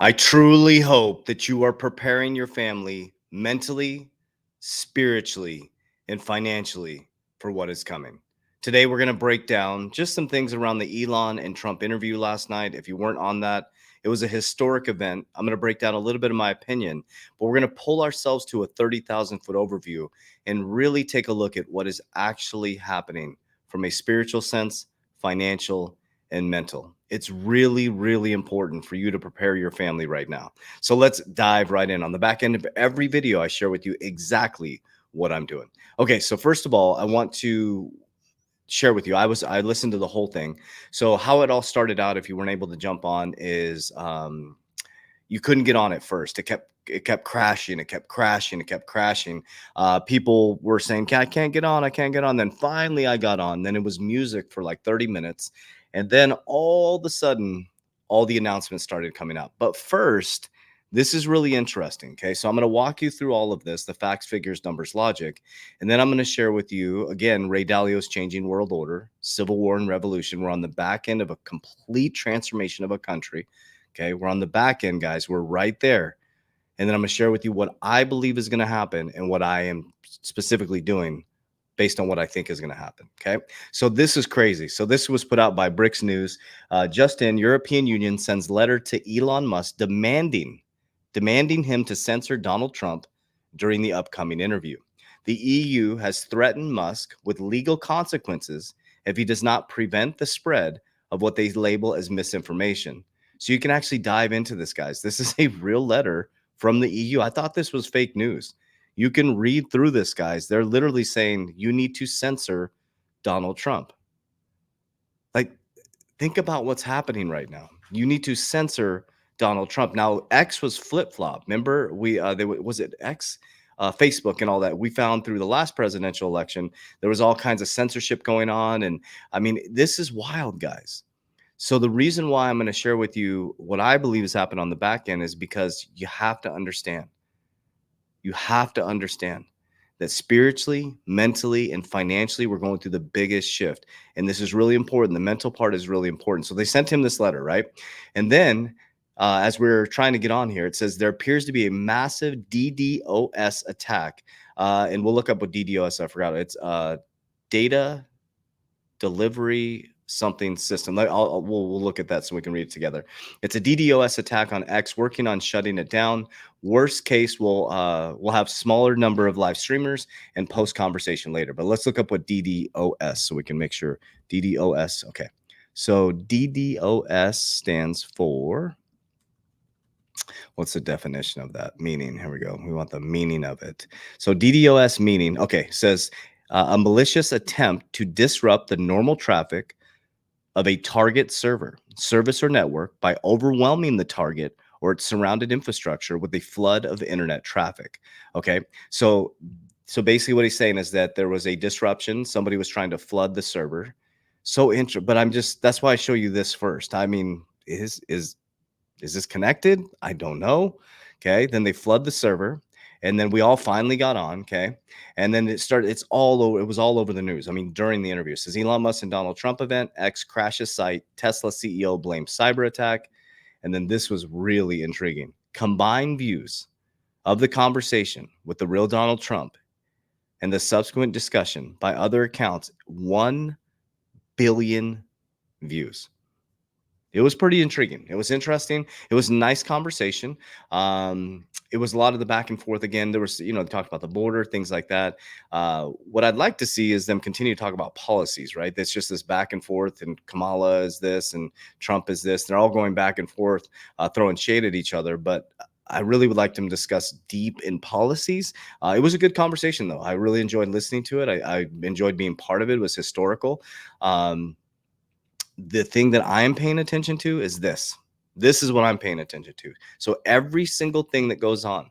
I truly hope that you are preparing your family mentally, spiritually, and financially for what is coming. Today, we're going to break down just some things around the Elon and Trump interview last night. If you weren't on that, it was a historic event. I'm going to break down a little bit of my opinion, but we're going to pull ourselves to a 30,000-foot overview and really take a look at what is actually happening from a spiritual sense, financial, and mental. It's really, really important for you to prepare your family right now. So let's dive right in. On the back end of every video, I share with you exactly what I'm doing. Okay, so first of all, I want to share with you. I listened to the whole thing. So how it all started out, if you weren't able to jump on, is you couldn't get on at first. It kept crashing. It kept crashing. It kept crashing. People were saying, I can't get on. I can't get on. Then finally I got on. Then it was music for like 30 minutes. And then all of a sudden, all the announcements started coming out. But first, this is really interesting. Okay. So I'm going to walk you through all of this, the facts, figures, numbers, logic. And then I'm going to share with you, again, Ray Dalio's Changing World Order, Civil War and Revolution. We're on the back end of a complete transformation of a country. Okay. We're on the back end, guys. We're right there. And then I'm going to share with you what I believe is going to happen and what I am specifically doing based on what I think is going to happen. Okay. So this is crazy. So this was put out by Bricks News. Just in, European Union sends letter to Elon Musk demanding him to censor Donald Trump during the upcoming interview. The EU has threatened Musk with legal consequences if he does not prevent the spread of what they label as misinformation. So you can actually dive into this, guys. This is a real letter from the EU. I thought this was fake news. You can read through this, guys. They're literally saying you need to censor Donald Trump. Like, think about what's happening right now. You need to censor Donald Trump. Now, X was flip flop. Remember, was it X, Facebook, and all that. We found through the last presidential election there was all kinds of censorship going on, and I mean, this is wild, guys. So the reason why I'm going to share with you what I believe has happened on the back end is because you have to understand. You have to understand that spiritually, mentally, and financially, we're going through the biggest shift. And this is really important. The mental part is really important. So they sent him this letter, right? And then, as we're trying to get on here, it says there appears to be a massive DDoS attack. And we'll look up what DDoS, I forgot. It's data delivery something system. We'll look at that so we can read it together. It's a DDoS attack on X, working on shutting it down. Worst case, we'll have smaller number of live streamers and post conversation later. But let's look up what DDoS so we can make sure. DDoS. Okay. So DDoS stands for, what's the definition of that meaning? Here we go. We want the meaning of it. So DDoS meaning, okay, says a malicious attempt to disrupt the normal traffic of a target server, service, or network by overwhelming the target or its surrounded infrastructure with a flood of internet traffic. Okay, so basically what he's saying is that there was a disruption. Somebody was trying to flood the server. But that's why I show you this first. I mean, is this connected? I don't know. Okay. Then they flood the server. And then we all finally got on. Okay. And then it was all over the news. I mean, during the interview, it says Elon Musk and Donald Trump event, X crashes site, Tesla CEO blames cyber attack. And then this was really intriguing. Combined views of the conversation with the real Donald Trump and the subsequent discussion by other accounts, 1 billion views. It was pretty intriguing. It was interesting. It was a nice conversation. It was a lot of the back and forth. Again, there was, they talked about the border, things like that. What I'd like to see is them continue to talk about policies, right? That's just this back and forth, and Kamala is this and Trump is this. They're all going back and forth, throwing shade at each other. But I really would like them to discuss deep in policies. It was a good conversation, though. I really enjoyed listening to it. I enjoyed being part of it. It was historical. The thing that I am paying attention to is this. This is what I'm paying attention to. So every single thing that goes on,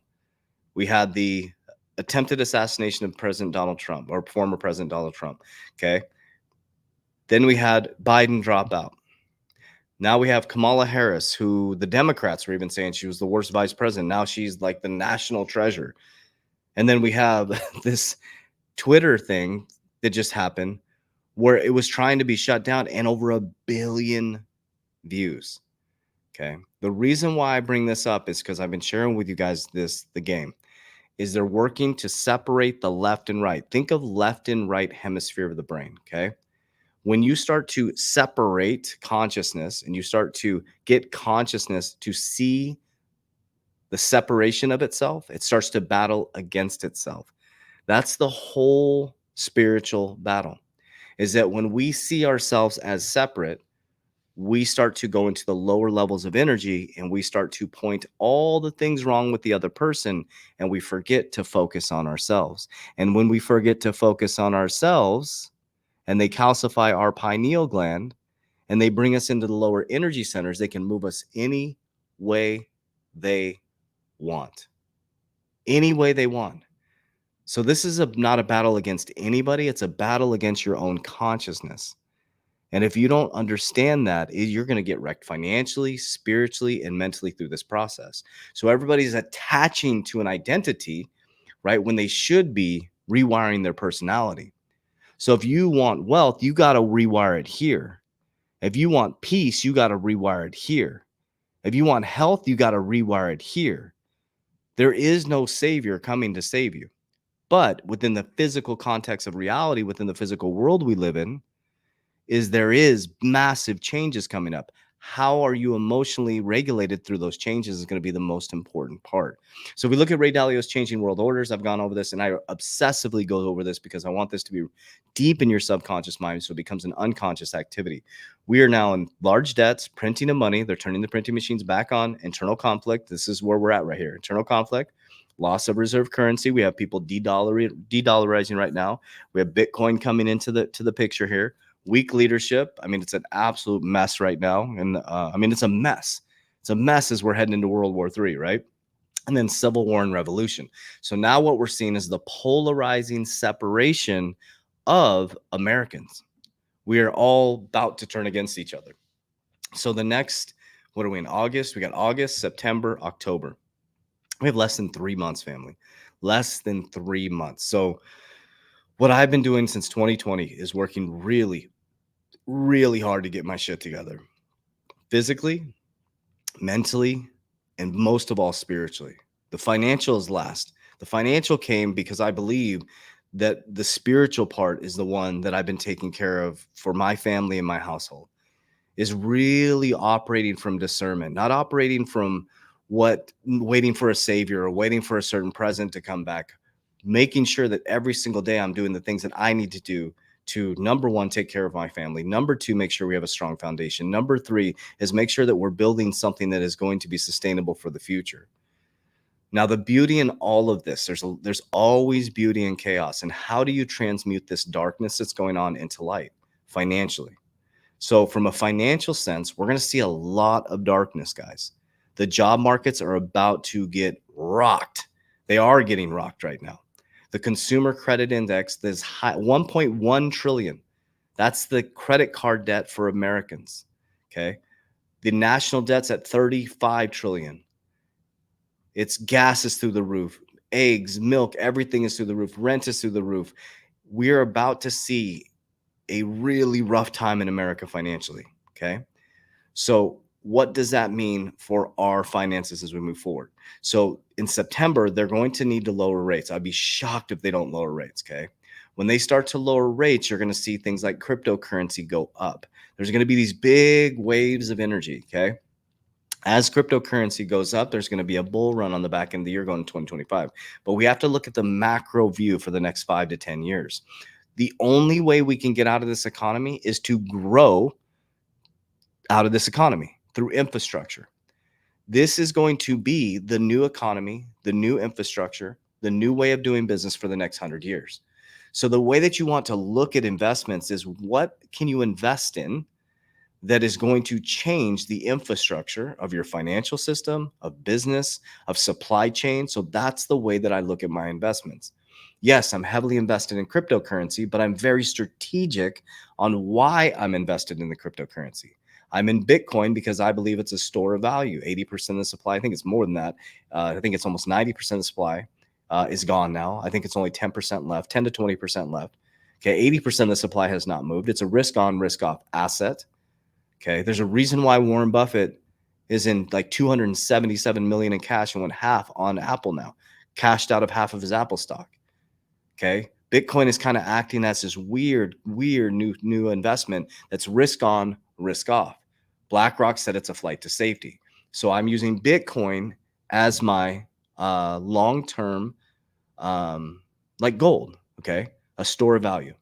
we had the attempted assassination of President Donald Trump, or former President Donald Trump. Okay. Then we had Biden drop out. Now we have Kamala Harris, who the Democrats were even saying she was the worst vice president. Now she's like the national treasure. And then we have this Twitter thing that just happened where it was trying to be shut down, and over 1 billion views. Okay. The reason why I bring this up is because I've been sharing with you guys the game is they're working to separate the left and right. Think of left and right hemisphere of the brain, okay? When you start to separate consciousness and you start to get consciousness to see the separation of itself, it starts to battle against itself. That's the whole spiritual battle. Is that when we see ourselves as separate, we start to go into the lower levels of energy and we start to point all the things wrong with the other person, and we forget to focus on ourselves. And when we forget to focus on ourselves and they calcify our pineal gland and they bring us into the lower energy centers, they can move us any way they want. Any way they want. So this is not a battle against anybody. It's a battle against your own consciousness. And if you don't understand that, you're going to get wrecked financially, spiritually, and mentally through this process. So everybody's attaching to an identity, right, when they should be rewiring their personality. So if you want wealth, you got to rewire it here. If you want peace, you got to rewire it here. If you want health, you got to rewire it here. There is no savior coming to save you. But within the physical context of reality, within the physical world we live in, there is massive changes coming up. How are you emotionally regulated through those changes is going to be the most important part. So if we look at Ray Dalio's Changing World Orders, I've gone over this and I obsessively go over this because I want this to be deep in your subconscious mind so it becomes an unconscious activity. We are now in large debts, printing of money. They're turning the printing machines back on. Internal conflict. This is where we're at right here. Internal conflict. Loss of reserve currency. We have people de-dollarizing right now. We have Bitcoin coming into the picture here. Weak leadership. I mean, it's an absolute mess right now. And I mean, it's a mess. It's a mess as we're heading into World War III, right? And then civil war and revolution. So now what we're seeing is the polarizing separation of Americans. We are all about to turn against each other. So the next, what are we in August? We got August, September, October. We have less than 3 months, family. Less than 3 months. So what I've been doing since 2020 is working really, really hard to get my shit together. Physically, mentally, and most of all, spiritually. The financial is last. The financial came because I believe that the spiritual part is the one that I've been taking care of for my family and my household, is really operating from discernment, not operating from waiting for a savior or waiting for a certain present to come back, making sure that every single day I'm doing the things that I need to do to, number one, take care of my family. Number two, make sure we have a strong foundation. Number three is make sure that we're building something that is going to be sustainable for the future. Now, the beauty in all of this, there's always beauty in chaos. And how do you transmute this darkness that's going on into light financially? So from a financial sense, we're going to see a lot of darkness, guys. The job markets are about to get rocked. They are getting rocked right now. The consumer credit index is high, 1.1 trillion. That's the credit card debt for Americans. Okay. The national debt's at 35 trillion. It's gas is through the roof. Eggs, milk, everything is through the roof. Rent is through the roof. We're about to see a really rough time in America financially. Okay. So what does that mean for our finances as we move forward? So in September, they're going to need to lower rates. I'd be shocked if they don't lower rates. Okay. When they start to lower rates, you're going to see things like cryptocurrency go up. There's going to be these big waves of energy. Okay. As cryptocurrency goes up, there's going to be a bull run on the back end of the year going to 2025. But we have to look at the macro view for the next 5 to 10 years. The only way we can get out of this economy is to grow out of this economy through infrastructure. This is going to be the new economy, the new infrastructure, the new way of doing business for the next 100 years. So the way that you want to look at investments is what can you invest in that is going to change the infrastructure of your financial system, of business, of supply chain. So that's the way that I look at my investments. Yes, I'm heavily invested in cryptocurrency, but I'm very strategic on why I'm invested in the cryptocurrency. I'm in Bitcoin because I believe it's a store of value. 80% of the supply, I think it's more than that. I think it's almost 90% of the supply is gone now. I think it's only 10% left, 10 to 20% left. Okay, 80% of the supply has not moved. It's a risk on, risk off asset. Okay, there's a reason why Warren Buffett is in like 277 million in cash and went half on Apple now, cashed out of half of his Apple stock. Okay. Bitcoin is kind of acting as this weird new investment that's risk on, risk off. BlackRock said it's a flight to safety. So I'm using Bitcoin as my long-term, like gold, okay, a store of value.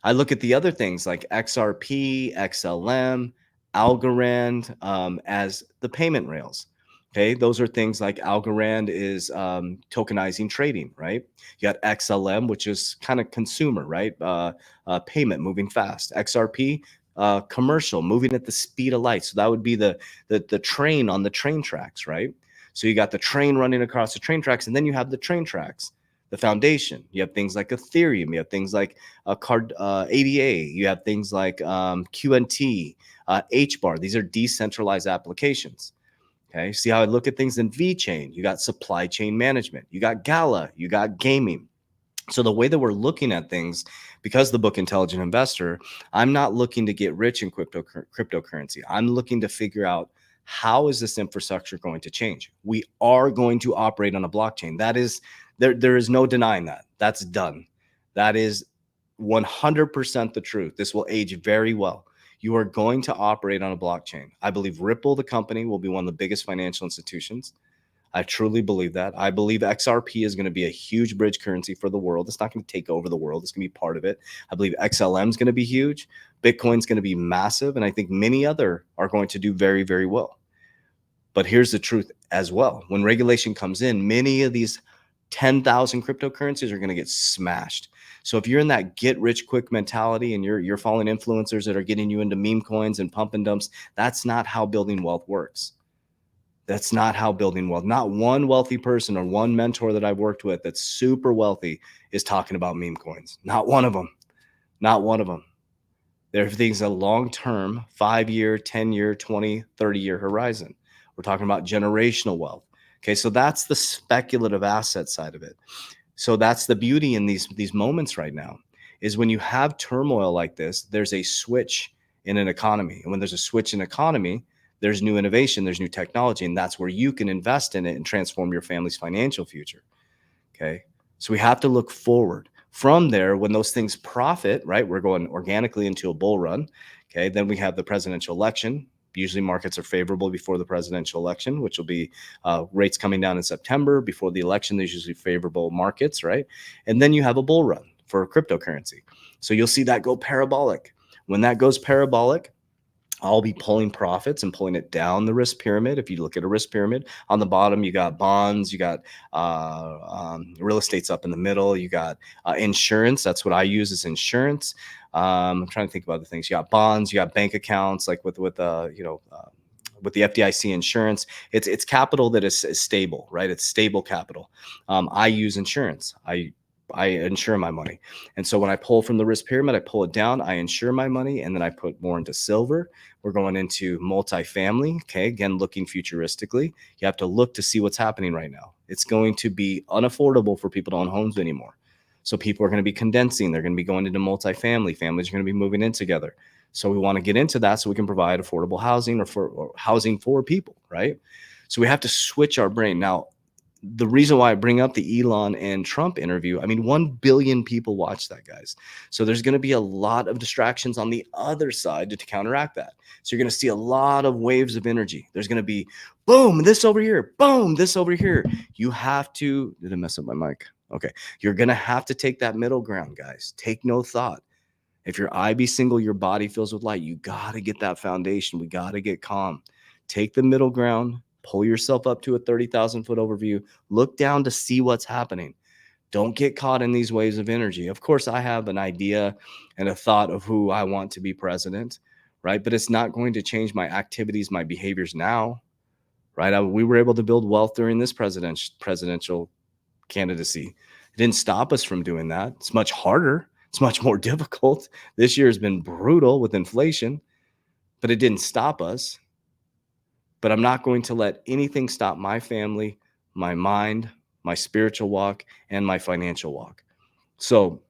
I look at the other things like XRP, XLM, Algorand as the payment rails. Okay, those are things like Algorand is tokenizing trading, right? You got XLM, which is kind of consumer, right? Payment moving fast. XRP, commercial, moving at the speed of light. So that would be the train on the train tracks, right? So you got the train running across the train tracks, and then you have the train tracks, the foundation. You have things like Ethereum. You have things like ADA. You have things like QNT, HBAR. These are decentralized applications. Okay, see how I look at things in VeChain. You got supply chain management. You got Gala. You got gaming. So the way that we're looking at things, because the book Intelligent Investor, I'm not looking to get rich in cryptocurrency. I'm looking to figure out, how is this infrastructure going to change? We are going to operate on a blockchain. That is, there is no denying that. That's done. That is 100% the truth. This will age very well. You are going to operate on a blockchain. I believe Ripple, the company, will be one of the biggest financial institutions. I truly believe that. I believe XRP is going to be a huge bridge currency for the world. It's not going to take over the world. It's going to be part of it. I believe XLM is going to be huge. Bitcoin's going to be massive. And I think many other are going to do very, very well. But here's the truth as well. When regulation comes in, many of these 10,000 cryptocurrencies are going to get smashed. So if you're in that get rich quick mentality and you're following influencers that are getting you into meme coins and pump and dumps, that's not how building wealth works. That's not how building wealth. Not one wealthy person or one mentor that I've worked with that's super wealthy is talking about meme coins. Not one of them. Not one of them. Everything's a long-term, 5-year, 10-year, 20, 30-year horizon. We're talking about generational wealth. Okay, so that's the speculative asset side of it. So that's the beauty in these moments right now, is when you have turmoil like this, there's a switch in an economy. And when there's a switch in economy, there's new innovation, there's new technology, and that's where you can invest in it and transform your family's financial future. Okay. So we have to look forward. From there, when those things profit, right, we're going organically into a bull run. Okay. Then we have the presidential election. Usually markets are favorable before the presidential election, which will be rates coming down in September. Before the election, there's usually favorable markets, right? And then you have a bull run for cryptocurrency. So you'll see that go parabolic. When that goes parabolic, I'll be pulling profits and pulling it down the risk pyramid. If you look at a risk pyramid, on the bottom, you got bonds, you got real estate's up in the middle, you got insurance. That's what I use as insurance. I'm trying to think of other things. You got bonds, you got bank accounts, like with the FDIC insurance. It's capital that is stable, right? It's stable capital. I use insurance. I insure my money. And so when I pull from the risk pyramid, I pull it down, I insure my money, and then I put more into silver. We're going into multifamily. Okay. Again, looking futuristically, you have to look to see what's happening right now. It's going to be unaffordable for people to own homes anymore. So people are going to be condensing. They're going to be going into multifamily. Families are going to be moving in together. So we want to get into that so we can provide affordable housing or housing for people, right? So we have to switch our brain. Now, the reason why I bring up the Elon and Trump interview, I mean, 1 billion people watch that, guys. So there's going to be a lot of distractions on the other side to counteract that. So you're going to see a lot of waves of energy. There's going to be boom, this over here, boom, this over here. You have to, did I mess up my mic? Okay. You're going to have to take that middle ground, guys. Take no thought. If your eye be single, your body fills with light. You got to get that foundation. We got to get calm. Take the middle ground. Pull yourself up to a 30,000 foot overview. Look down to see what's happening. Don't get caught in these waves of energy. Of course, I have an idea and a thought of who I want to be president, right? But it's not going to change my activities, my behaviors now, right? We were able to build wealth during this presidential candidacy. It didn't stop us from doing that. It's much harder. It's much more difficult. This year has been brutal with inflation, but it didn't stop us. But I'm not going to let anything stop my family, my mind, my spiritual walk, and my financial walk. So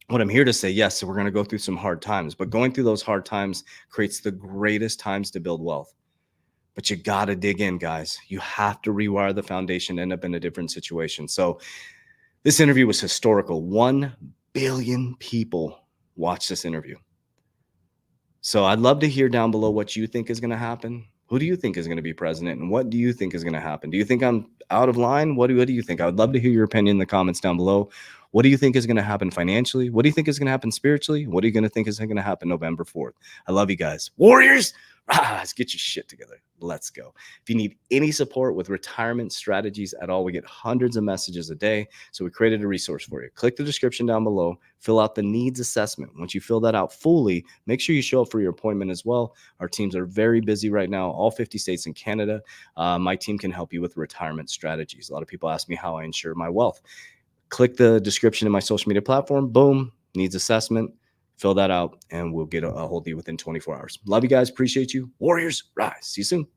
what I'm here to say, yes, so we're going to go through some hard times, but going through those hard times creates the greatest times to build wealth. But you got to dig in, guys. You have to rewire the foundation, end up in a different situation. So this interview was historical. 1 billion people watched this interview. So I'd love to hear down below what you think is going to happen. Who do you think is going to be president, and what do you think is going to happen? Do you think I'm out of line? What do you think? I would love to hear your opinion in the comments down below. What do you think is going to happen financially? What do you think is going to happen spiritually? What are you going to think is going to happen November 4th? I love you guys. Warriors, let's get your shit together. Let's go. If you need any support with retirement strategies at all, we get hundreds of messages a day. So we created a resource for you. Click the description down below, fill out the needs assessment. Once you fill that out fully, make sure you show up for your appointment as well. Our teams are very busy right now, all 50 states in Canada. My team can help you with retirement strategies. A lot of people ask me how I ensure my wealth. Click the description in my social media platform. Boom, needs assessment. Fill that out, and we'll get a hold of you within 24 hours. Love you guys. Appreciate you. Warriors, rise. See you soon.